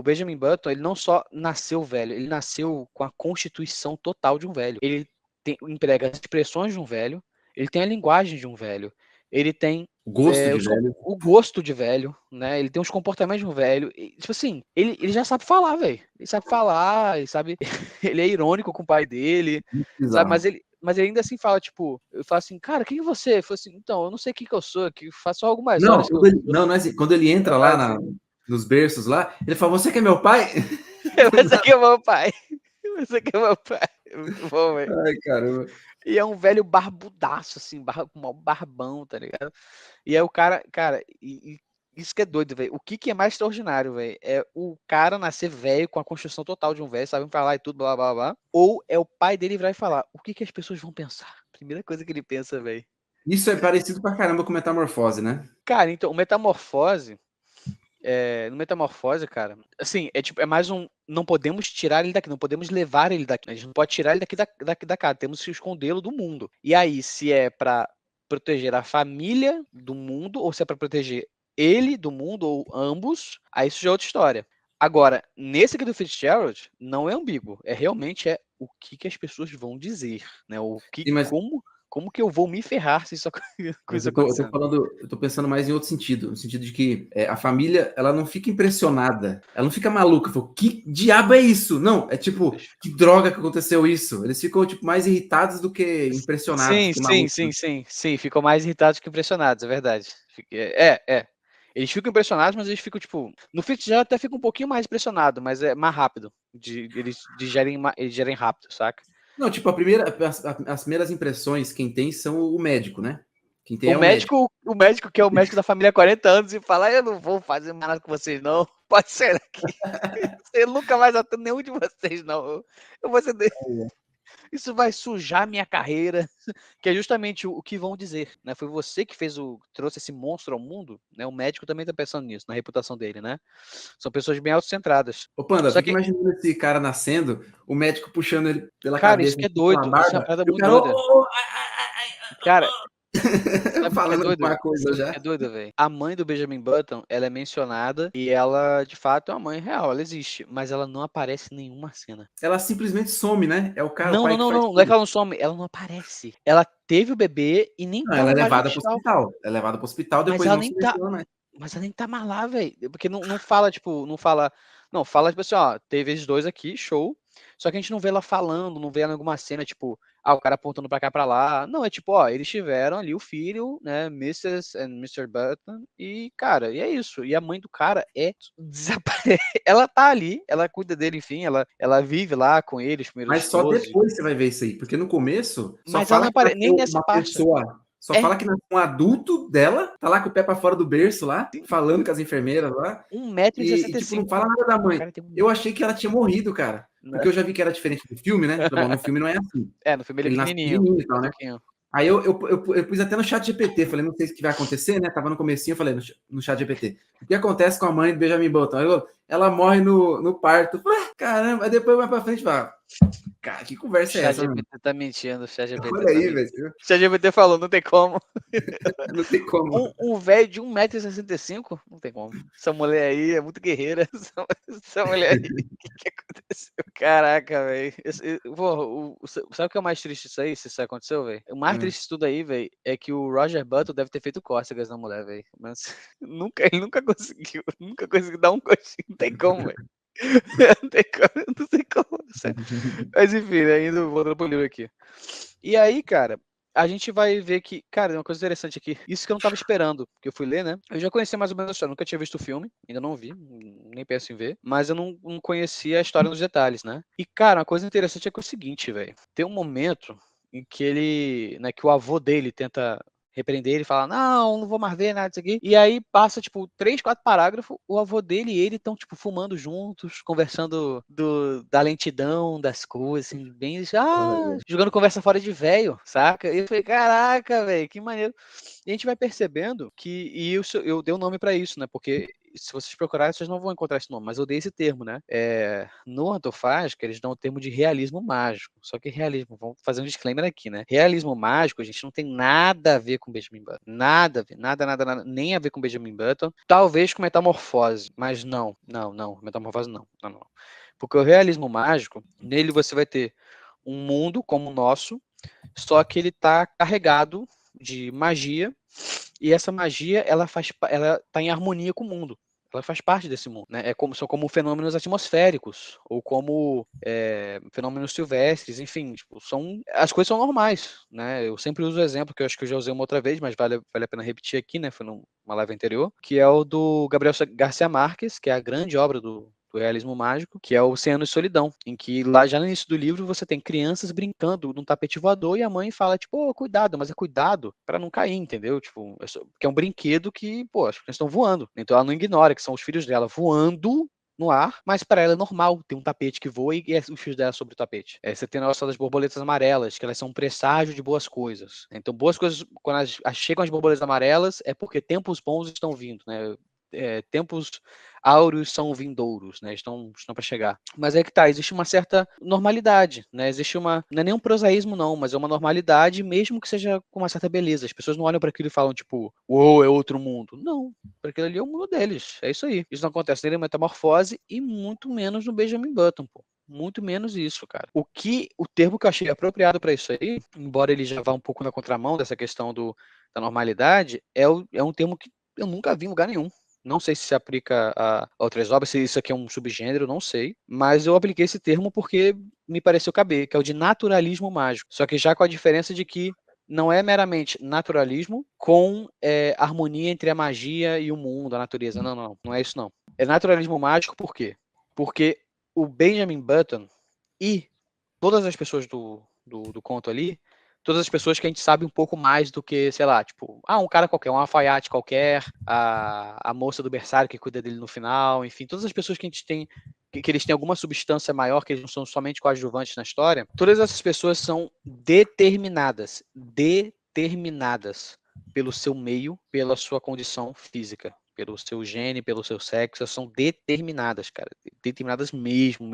Benjamin Button, ele não só nasceu velho, ele nasceu com a constituição total de um velho. Ele emprega as expressões de um velho, ele tem a linguagem de um velho, ele tem Gosto de velho. o gosto de velho, né? Ele tem os comportamentos de um velho. E, tipo assim, ele já sabe falar, velho. Ele sabe falar, ele sabe. Ele é irônico com o pai dele, sabe? Mas ele ainda assim fala, tipo, eu falo assim, cara, quem é você? Eu falo assim, então, eu não sei o que eu sou, que faço algumas horas. Não é assim. Quando ele entra lá nos berços lá, ele fala, você que é meu pai? Esse aqui é meu pai. Esse aqui é meu pai. Muito bom, velho. Ai, caramba. E é um velho barbudaço, assim, com um barbão, tá ligado? E aí o cara, isso que é doido, velho. O que é mais extraordinário, velho? É o cara nascer velho com a construção total de um velho, sabe falar e tudo, blá, blá, blá. Ou é o pai dele virar e falar, o que as pessoas vão pensar? Primeira coisa que ele pensa, velho. Isso é parecido pra caramba com Metamorfose, né? Cara, então, o Metamorfose... no Metamorfose, cara, assim, é mais um. Não podemos tirar ele daqui, não podemos levar ele daqui. A gente não pode tirar ele daqui da casa, temos que escondê-lo do mundo. E aí, se é pra proteger a família do mundo, ou se é pra proteger ele do mundo, ou ambos, aí isso já é outra história. Agora, nesse aqui do Fitzgerald, não é ambíguo. Realmente o que as pessoas vão dizer, né? Sim, mas Como que eu vou me ferrar se isso acontecer? eu tô pensando mais em outro sentido, no sentido de que a família, ela não fica impressionada, ela não fica maluca, fala, que diabo é isso? Não, é tipo, que droga que aconteceu isso? Eles ficam, tipo, mais irritados do que impressionados. Sim, ficam mais irritados que impressionados, é verdade. Eles ficam impressionados, mas eles ficam, tipo, no Fitzgerald até fica um pouquinho mais impressionado, mas é mais rápido, eles digerem rápido, saca? Não, tipo, as primeiras impressões, quem tem são o médico, né? Quem tem O é o médico. médico que é o médico da família há 40 anos e fala, eu não vou fazer mais nada com vocês, não. Pode ser aqui. Eu nunca mais atendo nenhum de vocês, não. Eu vou ser... Isso vai sujar minha carreira, que é justamente o que vão dizer, né? Foi você que trouxe esse monstro ao mundo, né? O médico também tá pensando nisso, na reputação dele, né? São pessoas bem autocentradas. Ô, Panda, Só fica que, imaginando esse cara nascendo, o médico puxando ele pela cara, isso cabeça, que é com a doido, isso é uma barba, parada e o muito cara, doida. Cara, sabe o que é falando doido? alguma coisa Sabe o que já. é doido, velho? A mãe do Benjamin Button, ela é mencionada e ela, de fato, é uma mãe real, ela existe, mas ela não aparece em nenhuma cena. Ela simplesmente some, né? É o cara, o Não, pai não, que não, faz não, não é que tudo. ela não some, ela não aparece. Ela teve o bebê e nem Não, ela tava é mais no levada pro hospital. hospital. É levada pro hospital, Mas depois ela não nem se tá. menciona mais. Mas ela nem tá mais lá, velho. Porque não fala, tipo, não fala. Não, fala, tipo assim, ó, teve esses dois aqui, show. Só que a gente não vê ela falando, não vê ela em alguma cena, tipo, o cara apontando pra cá, pra lá. Não, é tipo, ó, eles tiveram ali o filho, né, Mrs. and Mr. Button, e, cara, e é isso. E a mãe do cara desaparece. Ela tá ali, ela cuida dele, enfim, ela vive lá com ele os primeiros Mas só 12. depois você vai ver isso aí, porque no começo só Mas ela não fala que aparece, nem nasceu nessa uma parte. pessoa, só É, fala que nasceu um adulto dela, tá lá com o pé pra fora do berço lá, falando com as enfermeiras lá, e tipo, não 1,65 m. fala nada da O mãe. cara tem Eu achei que ela tinha morrido, cara, porque eu já vi que era diferente do filme, né? Falei, bom, no filme não é assim. No filme ele é Ele nasce pequenininho, pequenininho e tal, né? pouquinho. Aí eu pus até no chat GPT, falei, não sei o que vai acontecer, né? Tava no comecinho, eu falei no chat GPT, o que acontece com a mãe do Benjamin Button? Ela morre no parto. Falei, caramba, aí depois vai pra frente e fala, cara, que O conversa é essa, mano? ChatGPT tá mentindo, o ChatGPT Olha tá aí, mentindo. velho. O ChatGPT falou, não tem como. Não tem como. Um velho de 1,65 m? Não tem como. Essa mulher aí é muito guerreira. Essa mulher aí, o que aconteceu? Caraca, velho. Sabe o que é o mais triste disso aí, se isso aconteceu, velho? O mais triste disso tudo aí, velho, é que o Roger Button deve ter feito cócegas na mulher, velho. Mas ele nunca conseguiu dar um coxinho. Não tem como, velho. Não tem como. Mas enfim, né, indo voltando pro livro aqui. E aí, cara, a gente vai ver que, cara, uma coisa interessante aqui, isso que eu não tava esperando, porque eu fui ler, né? Eu já conhecia mais ou menos a história, nunca tinha visto o filme, ainda não vi, nem penso em ver, mas eu não conhecia a história nos detalhes, né? E, cara, uma coisa interessante é que é o seguinte, velho, tem um momento em que ele, né, que o avô dele tenta repreender ele, fala, não vou mais ver nada disso aqui. E aí passa, tipo, 3, 4 parágrafos, o avô dele e ele estão, tipo, fumando juntos, conversando da lentidão das coisas, assim, bem, jogando conversa fora de velho, saca? E eu falei, caraca, velho, que maneiro. E a gente vai percebendo que, e eu dei um nome pra isso, né, porque se vocês procurarem, vocês não vão encontrar esse nome, mas eu dei esse termo, né? No Antofágica, eles dão o termo de realismo mágico. Só que realismo, vamos fazer um disclaimer aqui, né? Realismo mágico, a gente não tem nada a ver com Benjamin Button. Nada a ver, nada, nem a ver com Benjamin Button. Talvez com Metamorfose, mas não. Metamorfose não. Porque o realismo mágico, nele você vai ter um mundo como o nosso, só que ele está carregado de magia, e essa magia ela tá em harmonia com o mundo. Ela faz parte desse mundo, né? São como fenômenos atmosféricos ou como fenômenos silvestres, enfim, tipo, as coisas são normais, né? Eu sempre uso o exemplo que eu acho que eu já usei uma outra vez, mas vale a pena repetir aqui, né? Foi numa live anterior, que é o do Gabriel Garcia Marques, que é a grande obra do realismo mágico, que é o 100 Anos de Solidão, em que lá já no início do livro você tem crianças brincando num tapete voador e a mãe fala, tipo, cuidado, mas é cuidado para não cair, entendeu? Tipo, porque é um brinquedo que, as crianças estão voando, então ela não ignora que são os filhos dela voando no ar, mas para ela é normal ter um tapete que voa e os fios dela sobre o tapete. Você tem a noção das borboletas amarelas, que elas são um presságio de boas coisas. Então, boas coisas, quando chegam as borboletas amarelas, é porque tempos bons estão vindo, né? Tempos áureos são vindouros, né? Estão para chegar. Mas é que tá, existe uma certa normalidade, né? Existe não é nem um prosaísmo não, mas é uma normalidade, mesmo que seja com uma certa beleza. As pessoas não olham para aquilo e falam tipo, uou, é outro mundo. Não, porque aquilo ali é o mundo deles. É isso aí. Isso não acontece nem na Metamorfose e muito menos no Benjamin Button, pô. Muito menos isso, cara. O termo que eu achei apropriado para isso aí, embora ele já vá um pouco na contramão dessa questão da normalidade, é um termo que eu nunca vi em lugar nenhum. Não sei se aplica a outras obras, se isso aqui é um subgênero, não sei. Mas eu apliquei esse termo porque me pareceu caber, que é o de naturalismo mágico. Só que já com a diferença de que não é meramente naturalismo com harmonia entre a magia e o mundo, a natureza. Não é isso não. É naturalismo mágico por quê? Porque o Benjamin Button e todas as pessoas do conto ali, todas as pessoas que a gente sabe um pouco mais do que, sei lá, tipo, um cara qualquer, um alfaiate qualquer, a moça do berçário que cuida dele no final, enfim, todas as pessoas que a gente tem, que eles têm alguma substância maior, que eles não são somente coadjuvantes na história, todas essas pessoas são determinadas pelo seu meio, pela sua condição física, pelo seu gene, pelo seu sexo, elas são determinadas, cara. Determinadas mesmo.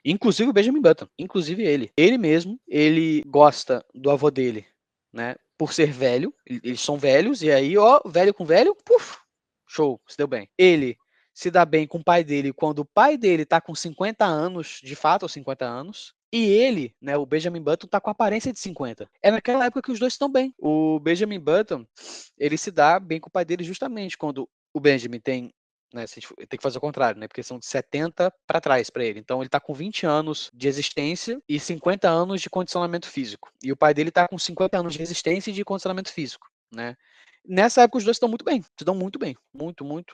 Inclusive o Benjamin Button, inclusive ele. Ele mesmo, ele gosta do avô dele, né? Por ser velho, eles são velhos, e aí, velho com velho, puf, show, se deu bem. Ele se dá bem com o pai dele quando o pai dele tá com 50 anos, de fato, ou 50 anos, e ele, né, o Benjamin Button, tá com a aparência de 50. É naquela época que os dois estão bem. O Benjamin Button, ele se dá bem com o pai dele justamente quando o Benjamin tem, né, tem que fazer o contrário, né, porque são de 70 para trás para ele. Então ele tá com 20 anos de existência e 50 anos de condicionamento físico. E o pai dele tá com 50 anos de existência e de condicionamento físico, né? Nessa época os dois estão muito bem, se dão muito bem,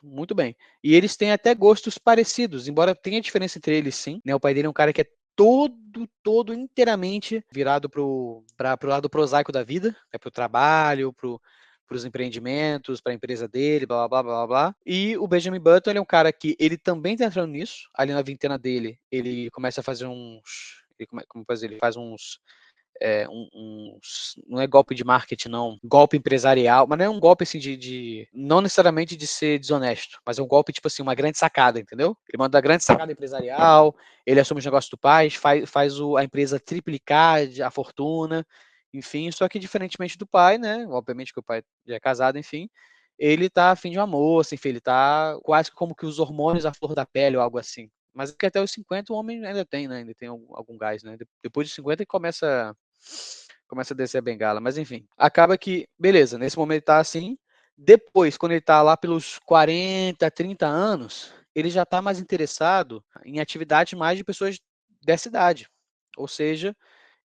muito bem. E eles têm até gostos parecidos, embora tenha diferença entre eles sim, né? O pai dele é um cara que é todo inteiramente virado pro lado prosaico da vida, né? Pro trabalho, para os empreendimentos, para a empresa dele, blá. E o Benjamin Button, ele é um cara que ele também está entrando nisso. Ali na vintena dele, ele começa a fazer ele faz uns não é golpe de marketing, não, golpe empresarial, mas não é um golpe assim não necessariamente de ser desonesto, mas é um golpe tipo assim, uma grande sacada, entendeu? Ele manda a grande sacada empresarial, ele assume os negócios do pai, faz a empresa triplicar a fortuna, enfim, só que diferentemente do pai, né, obviamente que o pai já é casado, enfim, ele tá afim de uma moça, enfim, ele tá quase como que os hormônios à flor da pele ou algo assim. Mas que até os 50 o homem ainda tem, né? Ainda tem algum gás, né? Depois de 50 ele começa a descer a bengala. Mas enfim, acaba que, beleza, nesse momento ele tá assim. Depois, quando ele tá lá pelos 40, 30 anos, ele já tá mais interessado em atividades mais de pessoas dessa idade. Ou seja,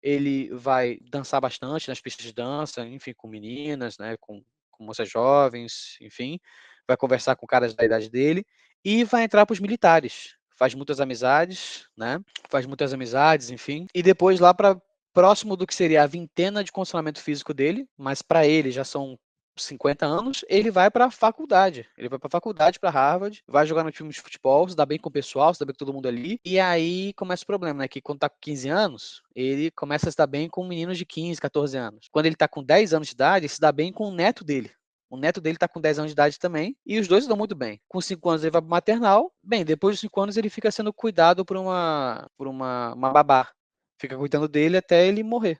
ele vai dançar bastante nas pistas de dança, enfim, com meninas, né? Com moças jovens, enfim. Vai conversar com caras da idade dele e vai entrar para os militares. Faz muitas amizades, né? Faz muitas amizades, enfim. E depois lá para próximo do que seria a vintena de condicionamento físico dele, mas para ele já são 50 anos, ele vai para a faculdade. Ele vai para a faculdade, para Harvard, vai jogar no time de futebol, se dá bem com o pessoal, se dá bem com todo mundo ali. E aí começa o problema, né? Que quando tá com 15 anos, ele começa a se dar bem com meninos de 15, 14 anos. Quando ele tá com 10 anos de idade, ele se dá bem com o neto dele. O neto dele tá com 10 anos de idade também, e os dois se dão muito bem. Com 5 anos ele vai pro maternal, bem, depois dos 5 anos ele fica sendo cuidado por uma babá. Fica cuidando dele até ele morrer.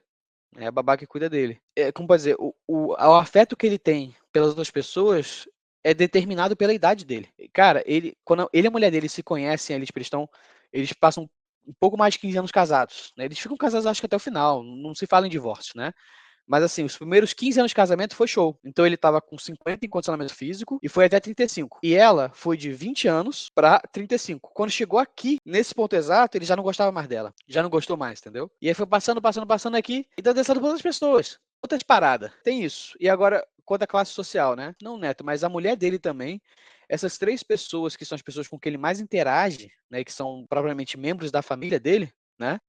É a babá que cuida dele. Como pode dizer, o afeto que ele tem pelas outras pessoas é determinado pela idade dele. Cara, quando ele e a mulher dele se conhecem, eles passam um pouco mais de 15 anos casados, né? Eles ficam casados acho que até o final, não se fala em divórcio, né? Mas assim, os primeiros 15 anos de casamento foi show. Então ele tava com 50 em condicionamento físico e foi até 35. E ela foi de 20 anos pra 35. Quando chegou aqui, nesse ponto exato, ele já não gostava mais dela. Já não gostou mais, entendeu? E aí foi passando aqui e tá dançando por outras pessoas. Outras paradas. Tem isso. E agora, quanto à classe social, né? Não o neto, mas a mulher dele também. Essas três pessoas que são as pessoas com quem ele mais interage, né? Que são provavelmente membros da família dele, né?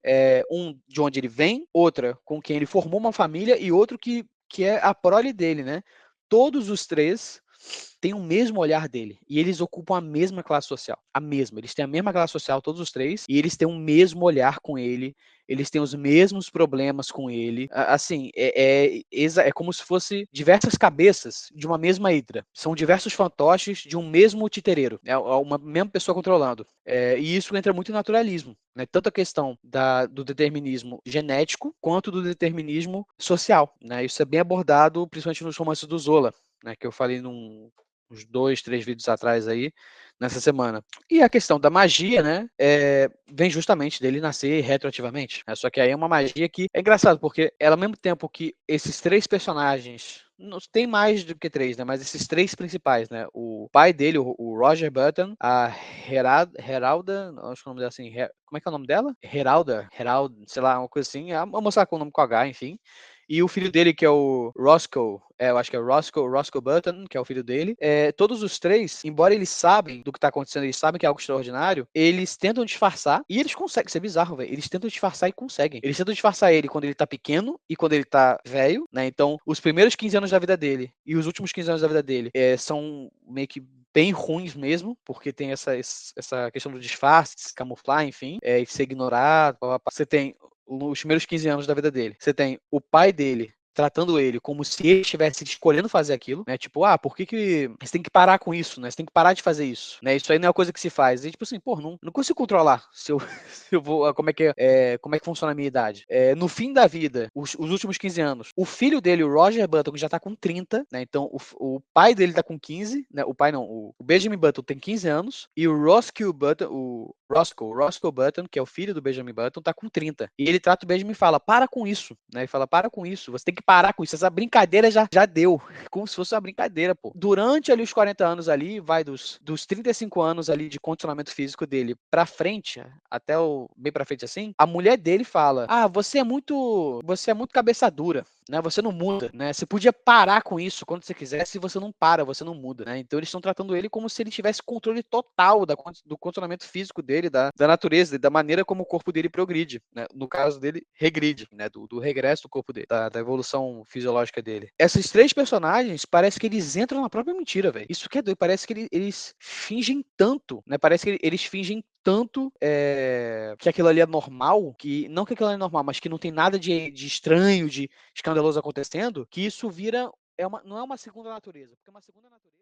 Um de onde ele vem, outra com quem ele formou uma família e outro que é a prole dele, né? Todos os três têm o mesmo olhar dele e eles ocupam a mesma classe social, a mesma. Eles têm a mesma classe social, todos os três, e eles têm o mesmo olhar com ele. Eles têm os mesmos problemas com ele. Assim, é como se fosse diversas cabeças de uma mesma hidra. São diversos fantoches de um mesmo titereiro. É uma mesma pessoa controlando. E isso entra muito em naturalismo. Né? Tanto a questão do determinismo genético quanto do determinismo social. Né? Isso é bem abordado, principalmente nos romances do Zola, né? Que eu falei uns 2, 3 vídeos atrás aí, nessa semana. E a questão da magia, né, vem justamente dele nascer retroativamente. Né? Só que aí é uma magia que é engraçado, porque ela, ao mesmo tempo que esses três personagens, não tem mais do que três, né, mas esses três principais, né, o pai dele, o Roger Button, a Heralda, acho que o nome dela assim, como é que é o nome dela? Heralda, sei lá, uma coisa assim, a moça com o nome com H, enfim. E o filho dele, que é o Roscoe, eu acho que é Roscoe Button, que é o filho dele. Todos os três, embora eles sabem do que tá acontecendo, eles sabem que é algo extraordinário, eles tentam disfarçar, e eles conseguem, isso é bizarro, velho. Eles tentam disfarçar e conseguem. Eles tentam disfarçar ele quando ele tá pequeno e quando ele tá velho, né? Então, os primeiros 15 anos da vida dele e os últimos 15 anos da vida dele são meio que bem ruins mesmo, porque tem essa questão do disfarce, se camuflar, enfim, ser ignorado. Você tem os primeiros 15 anos da vida dele. Você tem o pai dele tratando ele como se ele estivesse escolhendo fazer aquilo, né? Tipo, por que você tem que parar com isso, né? Você tem que parar de fazer isso, né? Isso aí não é uma coisa que se faz. E tipo assim, pô, não consigo controlar se eu, se eu vou, como é que funciona a minha idade. No fim da vida, os últimos 15 anos, o filho dele, o Roger Button, que já tá com 30, né? Então, o pai dele tá com 15, né? O pai não, o Benjamin Button tem 15 anos e o Roscoe Button, que é o filho do Benjamin Button, tá com 30. E ele trata o Benjamin e fala, para com isso, né? Ele fala, para com isso, você tem que parar com isso, essa brincadeira já deu, como se fosse uma brincadeira, pô. Durante ali os 40 anos ali, vai dos 35 anos ali de condicionamento físico dele pra frente, até bem pra frente assim, a mulher dele fala, você é muito cabeça dura, né? Você não muda, né? Você podia parar com isso quando você quisesse, se você não para, você não muda, né? Então eles estão tratando ele como se ele tivesse controle total do condicionamento físico dele, da natureza, da maneira como o corpo dele progride, né? No caso dele, regride, né? Do regresso do corpo dele, da evolução fisiológica dele. Esses três personagens, parece que eles entram na própria mentira, velho. Isso que é doido, parece que eles fingem tanto, né? Parece que eles fingem tanto que aquilo ali é normal, que não que aquilo ali é normal, mas que não tem nada de estranho, de escandaloso acontecendo, que isso vira não é uma segunda natureza, porque uma segunda natureza